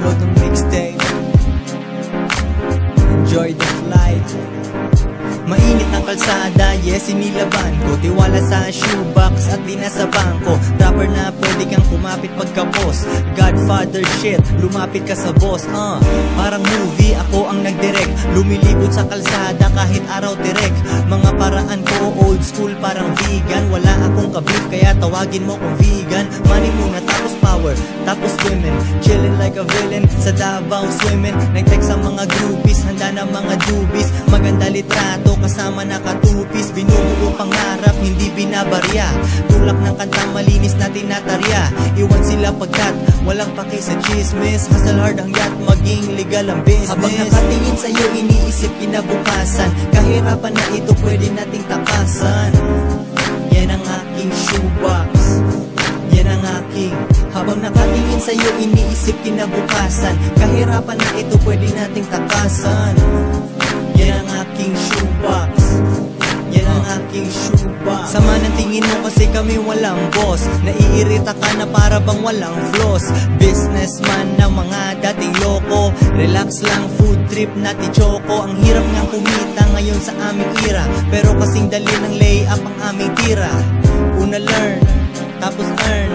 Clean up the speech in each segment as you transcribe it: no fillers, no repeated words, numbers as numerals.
download ng mixtape. Enjoy the flight. Mainit ang kalsada, yes, inilaban ko. Tiwala sa shoebox at di na sa bangko. Rapper na pwede kang kumapit pagka-boss. Godfather shit, lumapit ka sa boss. Parang movie, ako ang nagdirect. Lumilibot sa kalsada kahit araw direct. Mga paraan ko, old school, parang vegan. Wala akong kabif, kaya tawagin mo kong vegan. Money muna, tapos power, tapos women. Chillin' like a villain, sa Davao swimming. Nag-text sa mga groupies, handa na mga dubis. Maganda litrato, kasama nakatupis. Binubuo pangarap, hindi binabarya. Tulak ng kantang malinis na tinatarya. Iwan sila pagkat walang pake sa chismis. Hustle hard hanggat maging legal ang business. Habang nakatingin sa'yo, iniisip kinabukasan. Kahirapan na ito pwede nating takasan. Yan ang aking shoebox, yan ang aking. Habang nakatingin sa'yo, iniisip kinabukasan. Kahirapan na ito pwede nating takasan. Yan ang aking shoebox, yan ang aking shoebox. Sama ng tingin mo kasi kami walang boss. Naiirita ka na para bang walang floss. Businessman na mga dating loko. Relax lang, food trip na tichoko. Ang hirap nga kumita ngayon sa aming era, pero kasing dali ng layup ang aming tira. Una learn, tapos earn.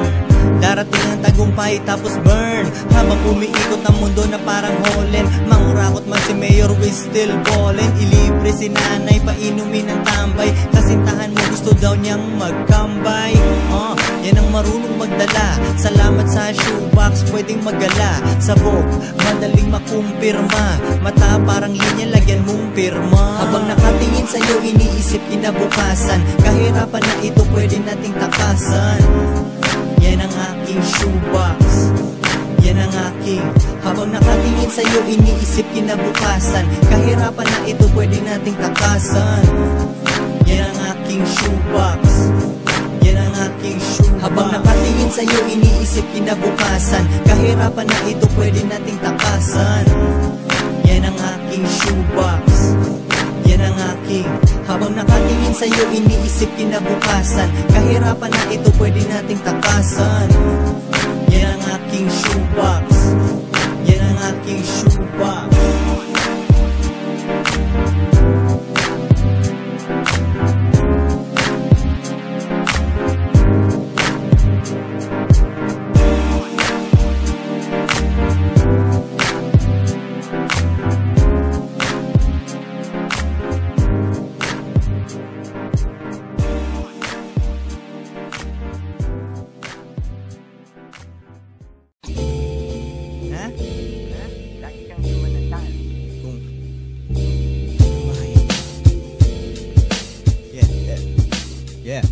Darating ang tagumpay tapos burn. Habang umiikot ang mundo na parang Holland. Mangurakot man si Mayor, we still ballin'. Ilibre si nanay, painumin ng tambay. Kasintahan mo gusto daw niyang magkambay. Yan ang marunong magdala. Salamat sa shoebox, pwedeng magala. Sabog, madaling makumpirma. Mata parang linya, lagyan mong pirma. Habang nakatingin sa'yo, iniisip kinabukasan. Kahirapan na ito pwede nating takasan. Yan ang aking shoebox, yan ang aking. Habang nakatingin sa'yo, iniisip kinabukasan. Kahirapan na ito pwede nating takasan. Yan ang aking shoebox, yan ang aking shoebox. Habang nakatingin sa'yo, iniisip kinabukasan. Kahirapan na ito pwede nating takasan. Yan ang aking shoebox, yan ang aking. Habang nakatingin sa'yo, iniisip kinabukasan. Kahirapan na ito pwede nating takasan. Yan ang aking shoebox, yan ang aking shoebox. Lagi kang sumanandal. Yeah.